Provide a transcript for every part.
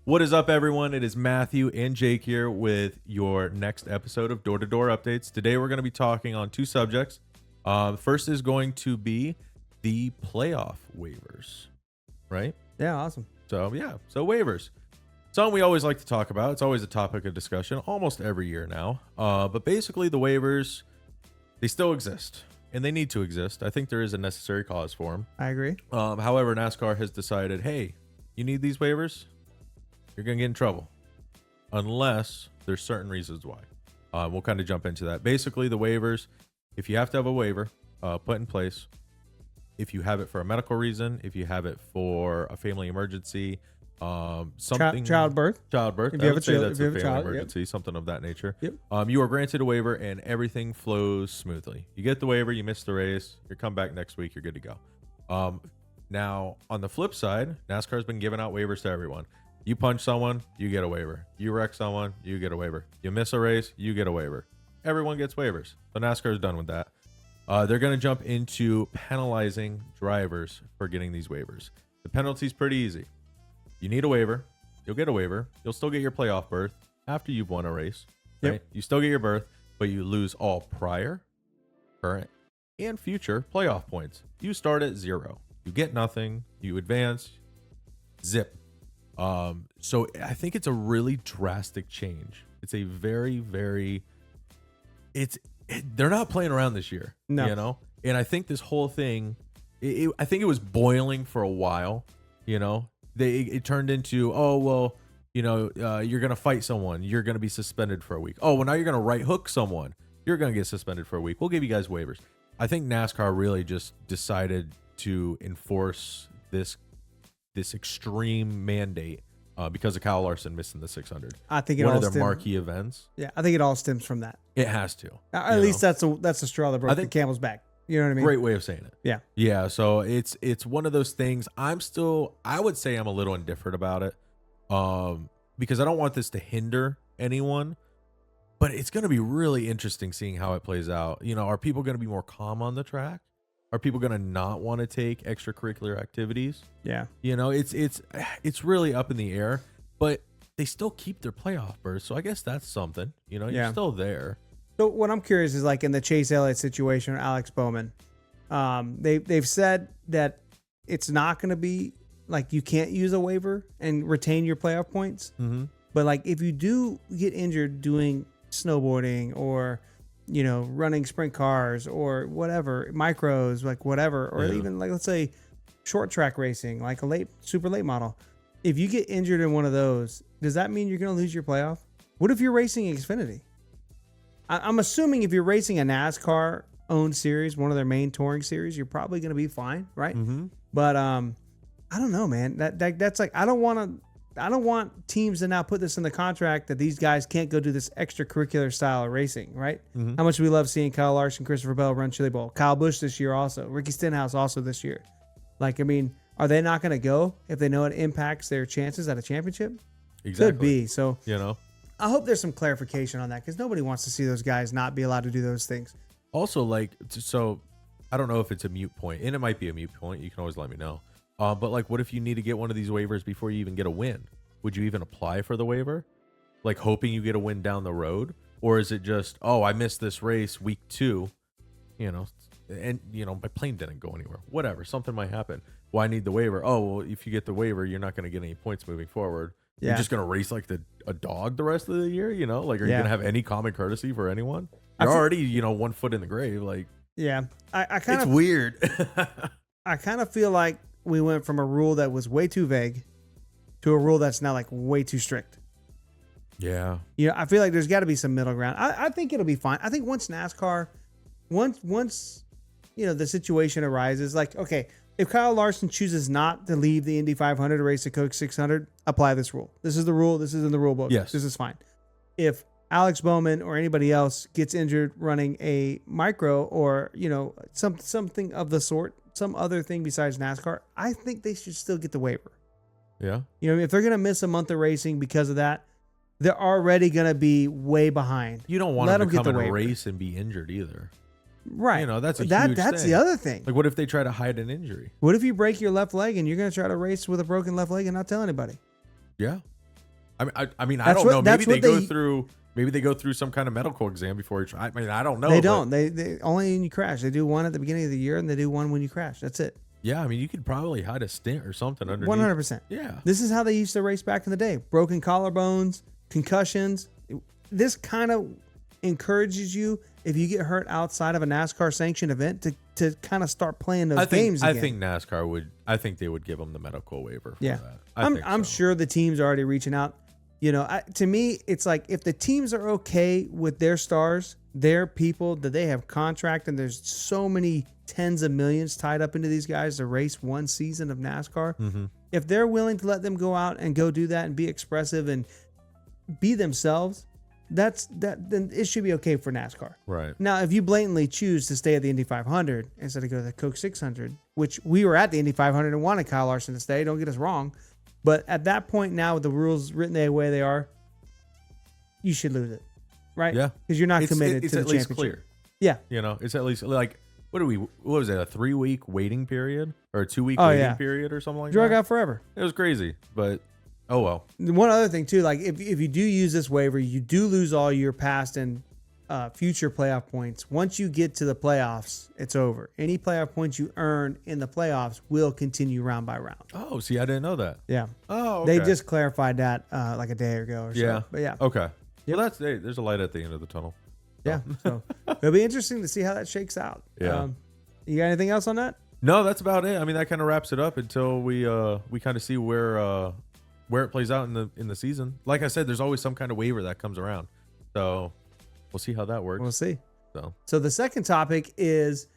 What is up, everyone? It is Matthew and Jake here with your next episode of Door to Door Updates. Today, we're going to be talking on two subjects. First is going to be the playoff waivers, right? Yeah, awesome. So waivers. Something we always like to talk about. It's always a topic of discussion almost every year now. But basically, the waivers, they still exist, and they need to exist. I think there is a necessary cause for them. I agree. However, NASCAR has decided, hey, you need these waivers? You're going to get in trouble unless there's certain reasons why. We'll kind of jump into that. Basically, the waivers, if you have to have a waiver put in place, if you have it for a medical reason, if you have it for a family emergency, something childbirth. If you have a child, that's a family emergency, something of that nature. Yep. You are granted a waiver and everything flows smoothly. You get the waiver, you miss the race, you come back next week, you're good to go. Now, on the flip side, NASCAR's been giving out waivers to everyone. You punch someone, you get a waiver. You wreck someone, you get a waiver. You miss a race, you get a waiver. Everyone gets waivers. So NASCAR is done with that. They're going to jump into penalizing drivers for getting these waivers. The penalty's pretty easy. You need a waiver. You'll get a waiver. You'll still get your playoff berth after you've won a race. Right? Yep. You still get your berth, but you lose all prior, current, and future playoff points. You start at 0. You get nothing. You advance. Zip. So I think it's a really drastic change. It's a very, they're not playing around this year, No. And I think this whole thing, I think it was boiling for a while, it turned into, you're going to fight someone. You're going to be suspended for a week. Oh, well, now you're going to right hook someone. You're going to get suspended for a week. We'll give you guys waivers. I think NASCAR really just decided to enforce this extreme mandate because of Kyle Larson missing the 600. I think one of their marquee events. Yeah, I think it all stems from that. It has to. At least that's the straw that broke the camel's back. You know what I mean? Great way of saying it. Yeah. Yeah. So it's one of those things. I would say I'm a little indifferent about it, because I don't want this to hinder anyone. But it's going to be really interesting seeing how it plays out. Are people going to be more calm on the track? Are people going to not want to take extracurricular activities? Yeah. It's really up in the air, but they still keep their playoff berth. So I guess that's something, you're still there. So what I'm curious is, like in the Chase Elliott situation, Alex Bowman, they've said that it's not going to be like you can't use a waiver and retain your playoff points. Mm-hmm. But like if you do get injured doing snowboarding or running sprint cars or whatever, micros, like whatever, or even like, let's say short track racing, like a super late model. If you get injured in one of those, does that mean you're going to lose your playoff? What if you're racing Xfinity? I'm assuming if you're racing a NASCAR owned series, one of their main touring series, you're probably going to be fine. Right. Mm-hmm. But, I don't know, man, that's like, I don't want teams to now put this in the contract that these guys can't go do this extracurricular style of racing, right? Mm-hmm. How much we love seeing Kyle Larson, Christopher Bell run Chili Bowl. Kyle Busch this year also. Ricky Stenhouse also this year. Like, I mean, are they not going to go if they know it impacts their chances at a championship? Exactly. Could be. So, I hope there's some clarification on that because nobody wants to see those guys not be allowed to do those things. Also, so I don't know if it's a moot point, and it might be a moot point. You can always let me know. But like, what if you need to get one of these waivers before you even get a win? Would you even apply for the waiver? Like hoping you get a win down the road? Or is it just, I missed this race week 2, and my plane didn't go anywhere. Whatever, something might happen. Well, I need the waiver. Oh, well, if you get the waiver, you're not going to get any points moving forward. Yeah. You're just going to race like a dog the rest of the year, Like, are you going to have any common courtesy for anyone? You're already, 1 foot in the grave. Like, yeah, it's weird. I kind of feel like we went from a rule that was way too vague to a rule that's now like way too strict. Yeah. I feel like there's got to be some middle ground. I think it'll be fine. I think once NASCAR, once the situation arises, like, okay, if Kyle Larson chooses not to leave the Indy 500 to race the Coke 600, apply this rule. This is the rule. This is in the rule book. Yes. This is fine. If Alex Bowman or anybody else gets injured running a micro or, something of the sort, some other thing besides NASCAR, I think they should still get the waiver. Yeah. If they're going to miss a month of racing because of that, they're already going to be way behind. You don't want them to come and race and be injured either. Right. That's that's the other thing. Like, what if they try to hide an injury? What if you break your left leg and you're going to try to race with a broken left leg and not tell anybody? Yeah. I mean, I don't know. Maybe they go through some kind of medical exam before each. I mean, I don't know. They don't. They only when you crash. They do one at the beginning of the year, and they do one when you crash. That's it. Yeah, I mean, you could probably hide a stint or something underneath. 100%. Yeah. This is how they used to race back in the day. Broken collarbones, concussions. This kind of encourages you, if you get hurt outside of a NASCAR sanctioned event, to kind of start playing those games again. I think NASCAR would. I think they would give them the medical waiver for that. I'm sure the teams are already reaching out. You know, to me, it's like if the teams are okay with their stars, their people that they have contract, and there's so many tens of millions tied up into these guys to race one season of NASCAR. Mm-hmm. If they're willing to let them go out and go do that and be expressive and be themselves, then it should be okay for NASCAR. Right. Now, if you blatantly choose to stay at the Indy 500 instead of go to the Coke 600, which we were at the Indy 500 and wanted Kyle Larson to stay, don't get us wrong. But at that point now, with the rules written the way they are, you should lose it. Right? Yeah. Because you're not committed to the championship. It's at least clear. Yeah. You know, it's at least like, what was it, a 3-week waiting period or a 2-week waiting period or something like that? Drug out forever. It was crazy, but oh well. One other thing too, like if you do use this waiver, you do lose all your past and future playoff points. Once you get to the playoffs, it's over. Any playoff points you earn in the playoffs will continue round by round. Oh, see, I didn't know that. Yeah. Oh, okay. They just clarified that like a day ago or so. Yeah. But yeah. Okay. Yep. Well, there's a light at the end of the tunnel. Yeah. So it'll be interesting to see how that shakes out. Yeah. You got anything else on that? No, that's about it. I mean, that kind of wraps it up until we kind of see where it plays out in the season. Like I said, there's always some kind of waiver that comes around. So we'll see how that works. We'll see. So the second topic is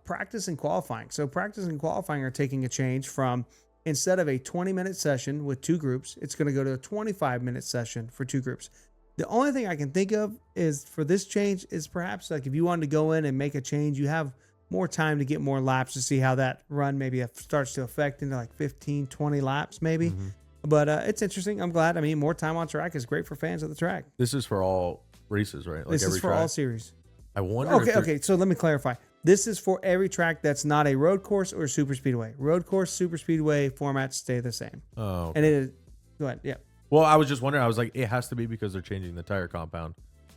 practice and qualifying. So practice and qualifying are taking a change from, instead of a 20-minute session with 2 groups, it's going to go to a 25-minute session for 2 groups. The only thing I can think of is for this change is perhaps like if you wanted to go in and make a change, you have more time to get more laps to see how that run maybe starts to affect into like 15, 20 laps maybe. Mm-hmm. But it's interesting. I'm glad. I mean, more time on track is great for fans of the track. This is for all races, right? Like this every is for track? all series. I wonder. Okay. So let me clarify. This is for every track that's not a road course or super speedway. Road course, super speedway formats stay the same. Oh. Okay. And it is. Go ahead. Yeah. Well, I was just wondering. I was like, it has to be because they're changing the tire compound.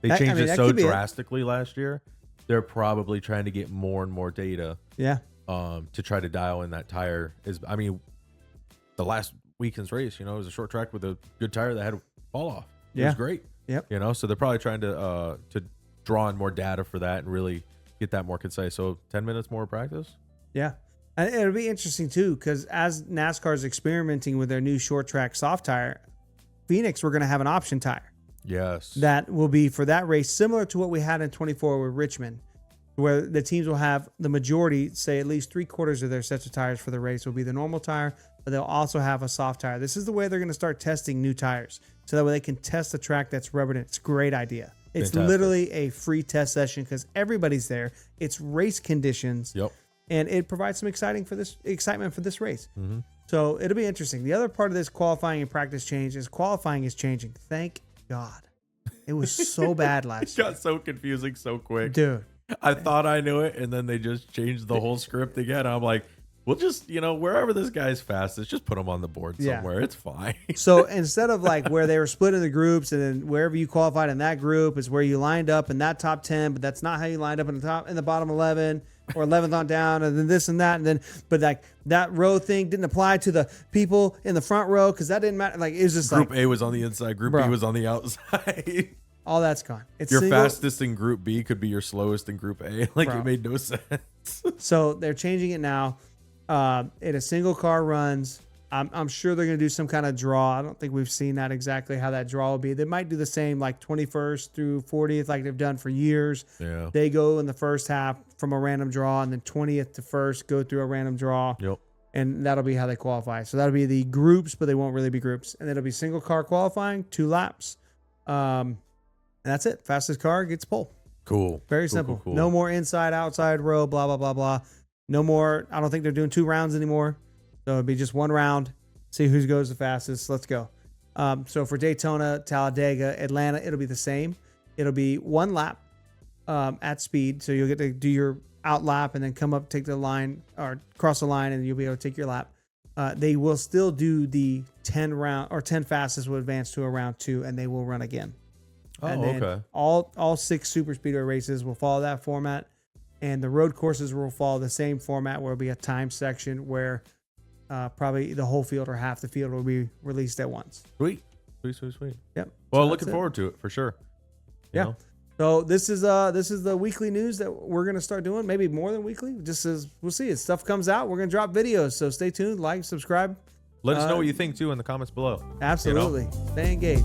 They changed it so drastically last year. They're probably trying to get more and more data. Yeah. To try to dial in that tire the last weekend's race, it was a short track with a good tire that had a fall off. It was great. Yep. So they're probably trying to draw in more data for that and really get that more concise. So 10 minutes more practice. Yeah. And it'll be interesting too, because as NASCAR is experimenting with their new short track soft tire, Phoenix, we're going to have an option tire. Yes. That will be for that race, similar to what we had in 24 with Richmond, where the teams will have the majority, say at least 3/4 of their sets of tires for the race will be the normal tire, but they'll also have a soft tire. This is the way they're going to start testing new tires, so that way they can test the track that's rubbered in. It's a great idea. It's Fantastic. literally a free test session because everybody's there. It's race conditions. Yep. And it provides some excitement for this race. Mm-hmm. So it'll be interesting. The other part of this qualifying and practice change is qualifying is changing. Thank God. It was so bad last year. It got so confusing so quick. Dude. I thought I knew it, and then they just changed the whole script again. I'm like, we'll just, wherever this guy's fastest, just put him on the board somewhere. It's fine. So instead of like where they were split into groups and then wherever you qualified in that group is where you lined up in that top 10, but that's not how you lined up in the bottom 11 or 11th on down, and then this and that, and then but like that row thing didn't apply to the people in the front row because that didn't matter. Like it was just Group A was on the inside, Group B was on the outside. All that's gone. It's your fastest in Group B could be your slowest in Group A. Like it made no sense. So they're changing it now. In a single car runs. I'm sure they're going to do some kind of draw. I don't think we've seen that exactly how that draw will be. They might do the same like 21st through 40th like they've done for years. Yeah. They go in the first half from a random draw and then 20th to first go through a random draw. Yep. And that'll be how they qualify. So that'll be the groups, but they won't really be groups. And it'll be single car qualifying, 2 laps. And that's it. Fastest car gets pole. Cool. Very simple. Cool. No more inside, outside row, blah, blah, blah, blah. No more. I don't think they're doing 2 rounds anymore. So it'd be just 1 round. See who goes the fastest. Let's go. So for Daytona, Talladega, Atlanta, it'll be the same. It'll be 1 lap at speed. So you'll get to do your out lap and then come up, take the line or cross the line, and you'll be able to take your lap. They will still do the 10 fastest will advance to a round 2, and they will run again. Oh, And then okay. all 6 super speedway races will follow that format, and the road courses will follow the same format, where it'll be a time section where probably the whole field or half the field will be released at once. Sweet. Yep. Well, So looking that's it. forward to it for sure. You Yeah. know? So this is the weekly news that we're gonna start doing. Maybe more than weekly. Just as we'll see, as stuff comes out, we're gonna drop videos. So stay tuned, like, subscribe. Let us know what you think too in the comments below. Absolutely. Stay engaged.